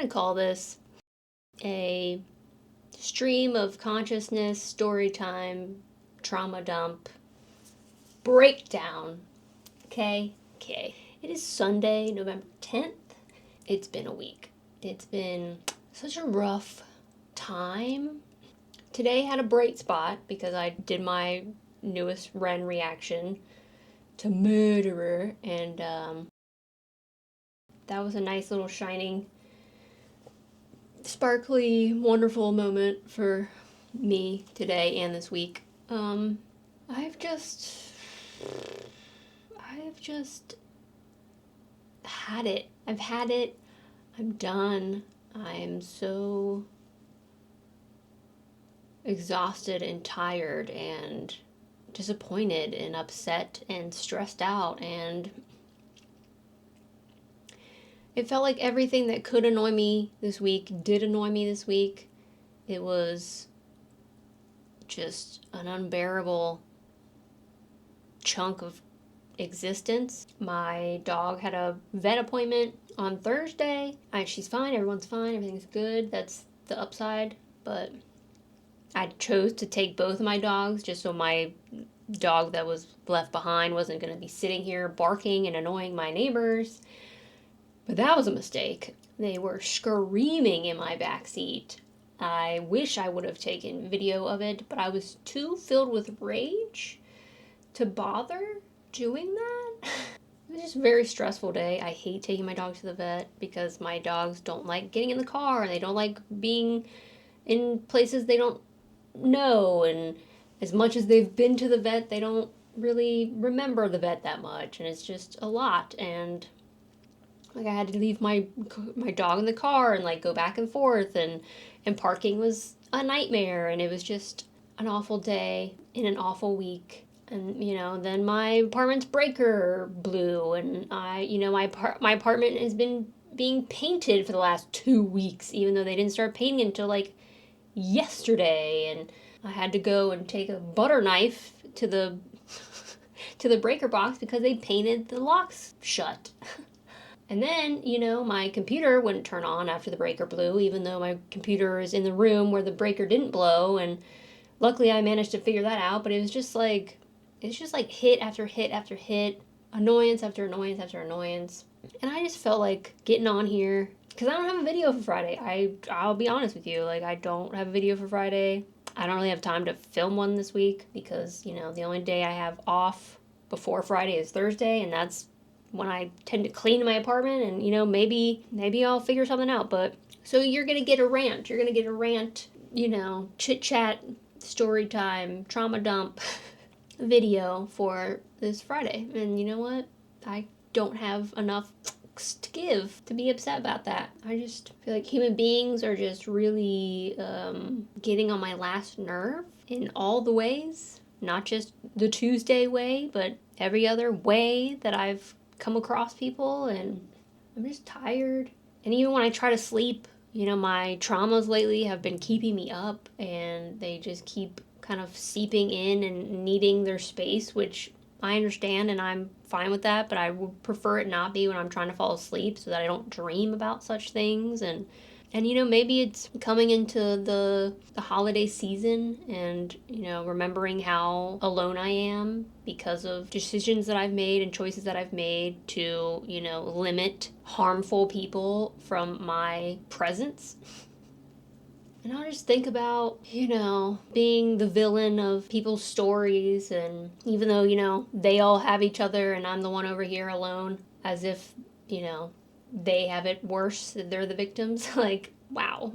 gonna call this a stream of consciousness, story time, trauma dump, breakdown. Okay? Okay. It is Sunday, November 10th. It's been a week. It's been such a rough time. Today had a bright spot because I did my newest Ren reaction to Murderer, and that was a nice little shining, sparkly, wonderful moment for me today and this week. I've just had it. I've had it. I'm done. I'm so exhausted and tired and disappointed and upset and stressed out, and it felt like everything that could annoy me this week did annoy me this week. It was just an unbearable chunk of existence. My dog had a vet appointment on Thursday. She's fine, everyone's fine, everything's good. That's the upside. But I chose to take both of my dogs just so my dog that was left behind wasn't going to be sitting here barking and annoying my neighbors. But that was a mistake. They were screaming in my backseat. I wish I would have taken video of it, but I was too filled with rage to bother doing that. It was just a very stressful day. I hate taking my dog to the vet because my dogs don't like getting in the car and they don't like being in places they don't know, and as much as they've been to the vet, they don't really remember the vet that much, and it's just a lot. And like, I had to leave my dog in the car and like go back and forth, and parking was a nightmare, and it was just an awful day in an awful week. And then my apartment's breaker blew, and my apartment has been being painted for the last 2 weeks, even though they didn't start painting until like yesterday. And I had to go and take a butter knife to the breaker box because they painted the locks shut. And then, my computer wouldn't turn on after the breaker blew, even though my computer is in the room where the breaker didn't blow. And luckily I managed to figure that out, but it's just like hit after hit after hit, annoyance after annoyance after annoyance. And I just felt like getting on here because I don't have a video for Friday. I'll be honest with you, like, I don't have a video for Friday. I don't really have time to film one this week because, the only day I have off before Friday is Thursday, and that's when I tend to clean my apartment, and, maybe I'll figure something out. But so you're going to get a rant. You're going to get a rant, chit-chat, story time, trauma dump video for this Friday. And you know what? I don't have enough to give to be upset about that. I just feel like human beings are just really getting on my last nerve in all the ways, not just the Tuesday way, but every other way that I've come across people. And I'm just tired. And even when I try to sleep, my traumas lately have been keeping me up, and they just keep kind of seeping in and needing their space, which I understand, and I'm fine with that, but I would prefer it not be when I'm trying to fall asleep so that I don't dream about such things. And maybe it's coming into the holiday season, and, remembering how alone I am because of decisions that I've made and choices that I've made to, limit harmful people from my presence. And I'll just think about, being the villain of people's stories, and even though, they all have each other and I'm the one over here alone, as if, they have it worse, that they're the victims. Like, wow.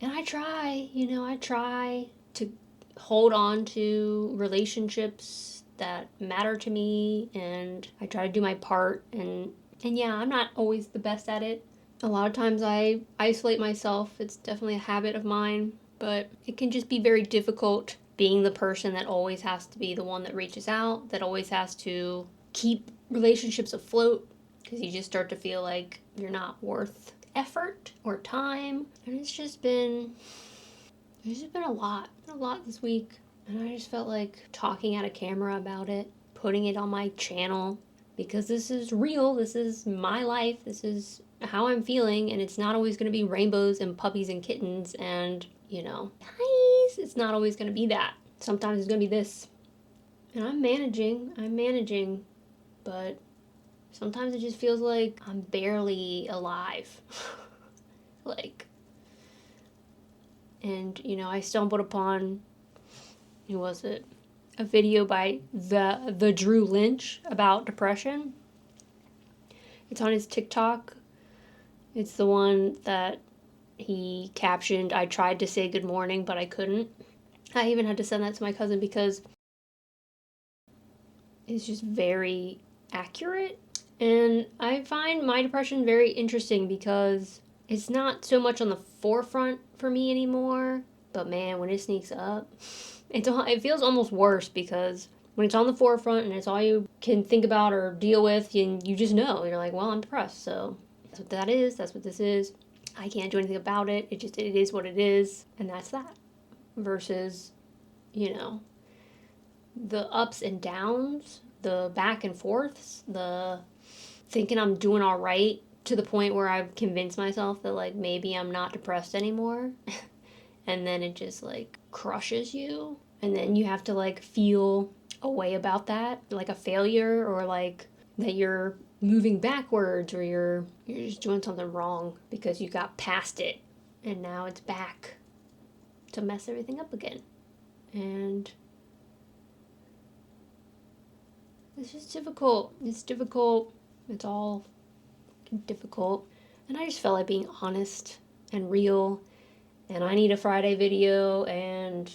And I try to hold on to relationships that matter to me, and I try to do my part, and yeah, I'm not always the best at it. A lot of times I isolate myself. It's definitely a habit of mine, but it can just be very difficult being the person that always has to be the one that reaches out, that always has to keep relationships afloat, because you just start to feel like you're not worth effort or time. And there's just been a lot this week. And I just felt like talking at a camera about it, putting it on my channel, because this is real. This is my life. This is how I'm feeling, and it's not always going to be rainbows and puppies and kittens and, nice. It's not always going to be that. Sometimes it's going to be this. And I'm managing, but sometimes it just feels like I'm barely alive. And I stumbled upon, who was it? A video by the Drew Lynch about depression. It's on his TikTok. It's the one that he captioned, "I tried to say good morning, but I couldn't." I even had to send that to my cousin because it's just very accurate. And I find my depression very interesting because it's not so much on the forefront for me anymore. But man, when it sneaks up, it feels almost worse because when it's on the forefront and it's all you can think about or deal with, and you just know, you're like, well, I'm depressed, so that's what that is, that's what this is. I can't do anything about it. It is what it is, and that's that. Versus, the ups and downs, the back and forths, the thinking I'm doing all right to the point where I've convinced myself that, like, maybe I'm not depressed anymore. And then it just, like, crushes you. And then you have to, like, feel a way about that, like a failure, or like that you're moving backwards, or you're just doing something wrong because you got past it and now it's back to mess everything up again. And it's just difficult. It's all difficult. And I just felt like being honest and real. And I need a Friday video, and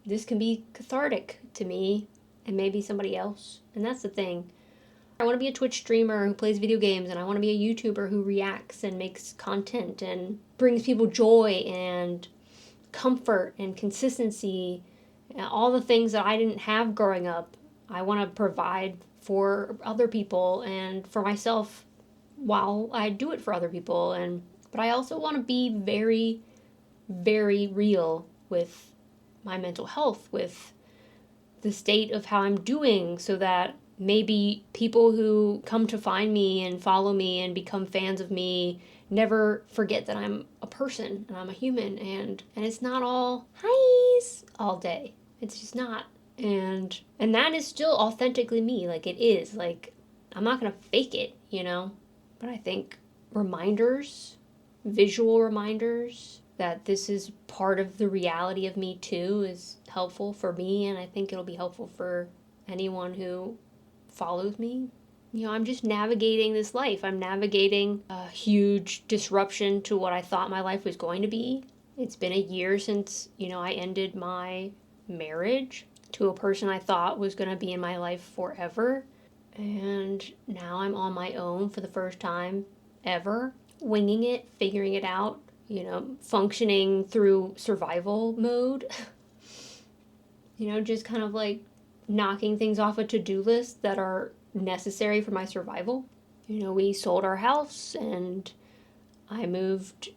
this can be cathartic to me and maybe somebody else. And that's the thing. I want to be a Twitch streamer who plays video games, and I want to be a YouTuber who reacts and makes content and brings people joy and comfort and consistency, and all the things that I didn't have growing up. I want to provide for other people and for myself while I do it for other people. But I also want to be very, very real with my mental health, with the state of how I'm doing, so that maybe people who come to find me and follow me and become fans of me never forget that I'm a person and I'm a human, and it's not all highs all day. It's just not. And that is still authentically me. Like, it is. Like, I'm not going to fake it, But I think reminders, visual reminders, that this is part of the reality of me too, is helpful for me, and I think it'll be helpful for anyone who follows me. I'm just navigating this life. I'm navigating a huge disruption to what I thought my life was going to be. It's been a year since, I ended my marriage to a person I thought was going to be in my life forever. And now I'm on my own for the first time ever, winging it, figuring it out, functioning through survival mode. Just kind of like knocking things off a to-do list that are necessary for my survival. We sold our house and I moved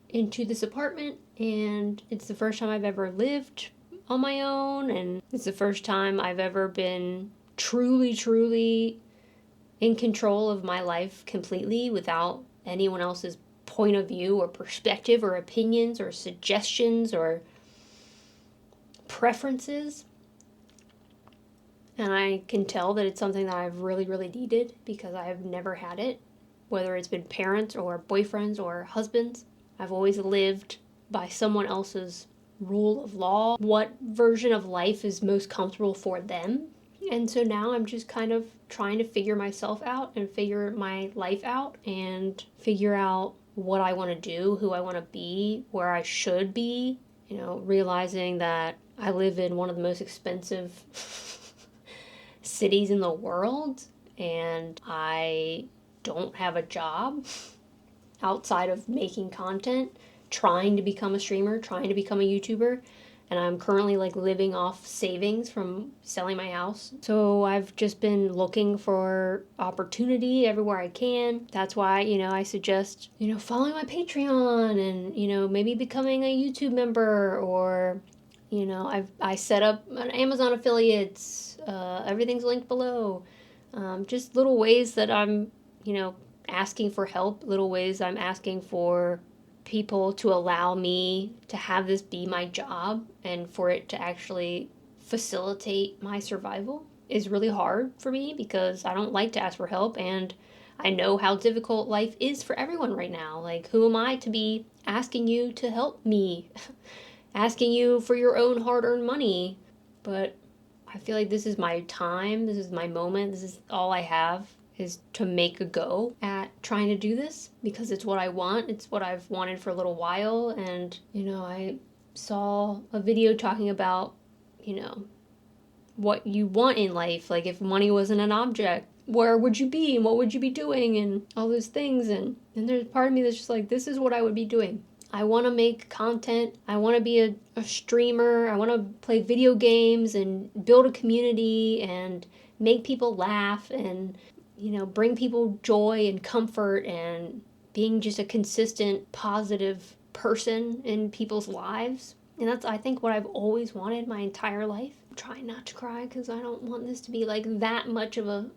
into this apartment, and it's the first time I've ever lived on my own, and it's the first time I've ever been truly, truly in control of my life completely without anyone else's point of view or perspective or opinions or suggestions or preferences. And I can tell that it's something that I've really, really needed, because I've never had it, whether it's been parents or boyfriends or husbands. I've always lived by someone else's rule of law, what version of life is most comfortable for them. And so now I'm just kind of trying to figure myself out and figure my life out and figure out what I want to do, who I want to be, where I should be, realizing that I live in one of the most expensive cities in the world, and I don't have a job outside of making content, trying to become a streamer, trying to become a YouTuber. And I'm currently like living off savings from selling my house. So I've just been looking for opportunity everywhere I can. That's why, I suggest, following my Patreon and, maybe becoming a YouTube member, or, I set up an Amazon affiliates. Everything's linked below. Just little ways that I'm, asking for help, little ways I'm asking for people to allow me to have this be my job and for it to actually facilitate my survival is really hard for me because I don't like to ask for help, and I know how difficult life is for everyone right now. Like, who am I to be asking you to help me? Asking you for your own hard-earned money. But I feel like this is my time, this is my moment, this is all I have, is to make a go at trying to do this because it's what I want, it's what I've wanted for a little while. And, I saw a video talking about, what you want in life. Like, if money wasn't an object, where would you be and what would you be doing and all those things. And there's part of me that's just like, this is what I would be doing. I want to make content. I want to be a streamer. I want to play video games and build a community and make people laugh and, bring people joy and comfort and being just a consistent, positive person in people's lives. And that's, I think, what I've always wanted my entire life. I'm trying not to cry because I don't want this to be like that much of a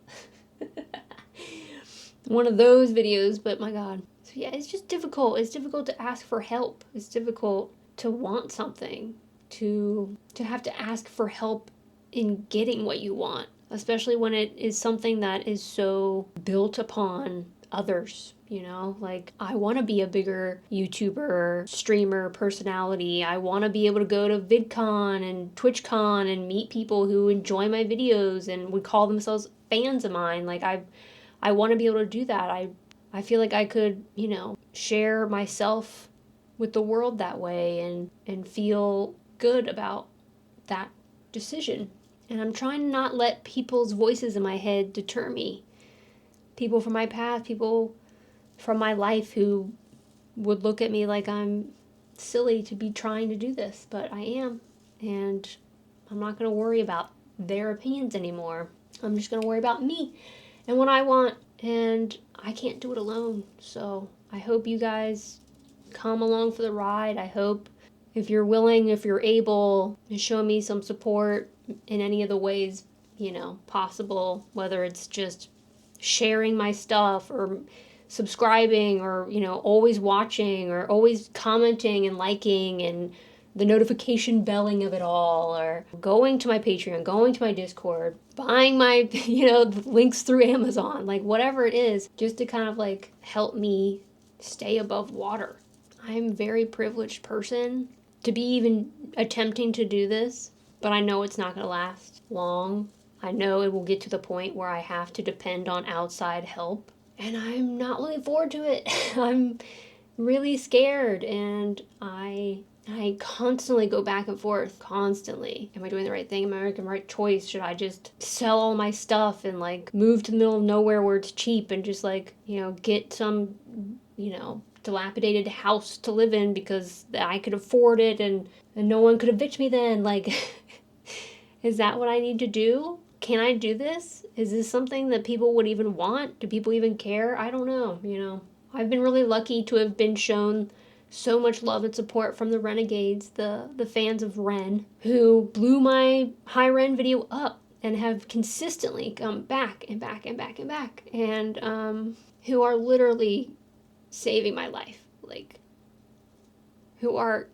one of those videos, but my God. So yeah, it's just difficult. It's difficult to ask for help. It's difficult to want something, to have to ask for help in getting what you want, especially when it is something that is so built upon others. Like, I want to be a bigger YouTuber, streamer, personality. I want to be able to go to VidCon and TwitchCon and meet people who enjoy my videos and would call themselves fans of mine. Like, I want to be able to do that. I feel like I could, share myself with the world that way and feel good about that decision. And I'm trying to not let people's voices in my head deter me. People from my past, people from my life who would look at me like I'm silly to be trying to do this, but I am. And I'm not going to worry about their opinions anymore. I'm just going to worry about me and what I want, and I can't do it alone. So I hope you guys come along for the ride. I hope if you're willing, if you're able, to show me some support in any of the ways, possible, whether it's just sharing my stuff or subscribing or, always watching or always commenting and liking and the notification belling of it all, or going to my Patreon, going to my Discord, buying my, links through Amazon, like whatever it is, just to kind of like help me stay above water. I'm a very privileged person to be even attempting to do this, but I know it's not going to last long. I know it will get to the point where I have to depend on outside help, and I'm not looking forward to it. I'm really scared, and I constantly go back and forth, constantly. Am I doing the right thing? Am I making the right choice? Should I just sell all my stuff and like move to the middle of nowhere where it's cheap and just like, get some, dilapidated house to live in because I could afford it and no one could evict me then? Like, is that what I need to do? Can I do this? Is this something that people would even want? Do people even care? I don't know, I've been really lucky to have been shown so much love and support from the renegades, the fans of Ren, who blew my high Ren video up and have consistently come back and back and back and back, and who are literally saving my life, like, who are,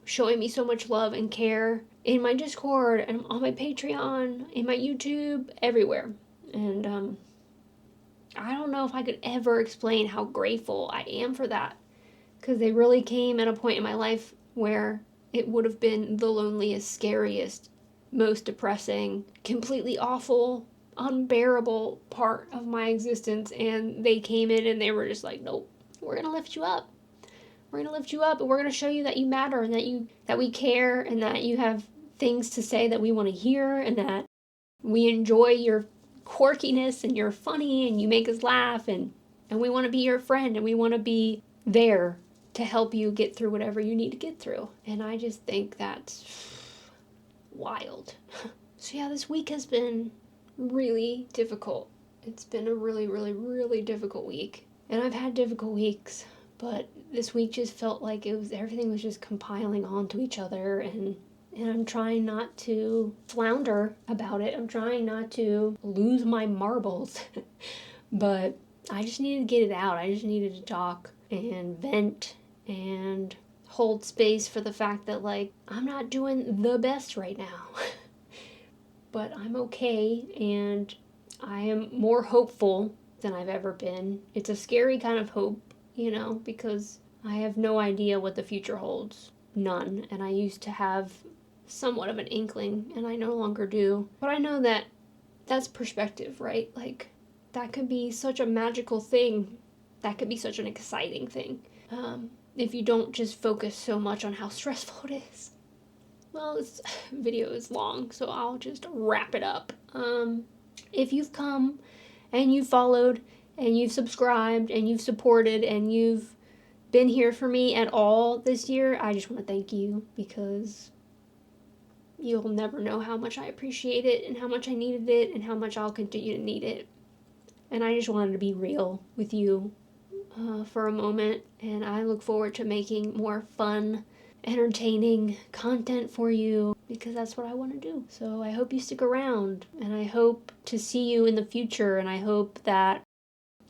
showing me so much love and care in my Discord and on my Patreon, in my YouTube, everywhere. And I don't know if I could ever explain how grateful I am for that, because they really came at a point in my life where it would have been the loneliest, scariest, most depressing, completely awful, unbearable part of my existence, and they came in and they were just like, nope, we're going to lift you up. We're going to lift you up, and we're going to show you that you matter and that we care and that you have things to say that we want to hear and that we enjoy your quirkiness and you're funny and you make us laugh, and we want to be your friend and we want to be there to help you get through whatever you need to get through. And I just think that's wild. So yeah, this week has been really difficult. It's been a really, really, really difficult week. And I've had difficult weeks, but this week just felt like everything was just compiling onto each other, and I'm trying not to flounder about it. I'm trying not to lose my marbles. But I just needed to get it out. I just needed to talk and vent and hold space for the fact that, like, I'm not doing the best right now. But I'm okay, and I am more hopeful than I've ever been. It's a scary kind of hope, you know, because I have no idea what the future holds. None. And I used to have somewhat of an inkling, and I no longer do. But I know that that's perspective, right? Like, that could be such a magical thing. That could be such an exciting thing. If you don't just focus so much on how stressful it is. Well, this video is long, so I'll just wrap it up. If you've come and you've followed and you've subscribed and you've supported and you've been here for me at all this year, I just want to thank you, because you'll never know how much I appreciate it and how much I needed it and how much I'll continue to need it. And I just wanted to be real with you for a moment, and I look forward to making more fun, entertaining content for you, because that's what I want to do. So I hope you stick around, and I hope to see you in the future, and I hope that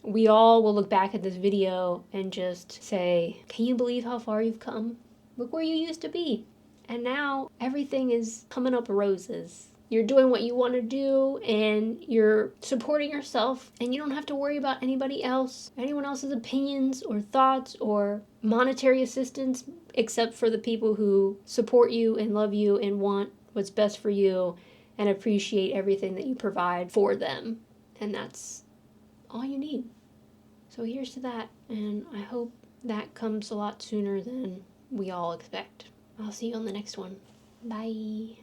we all will look back at this video and just say, can you believe how far you've come? Look where you used to be. And now everything is coming up roses. You're doing what you want to do, and you're supporting yourself, and you don't have to worry about anybody else, anyone else's opinions or thoughts or monetary assistance, except for the people who support you and love you and want what's best for you and appreciate everything that you provide for them. And that's all you need. So here's to that, and I hope that comes a lot sooner than we all expect. I'll see you on the next one. Bye.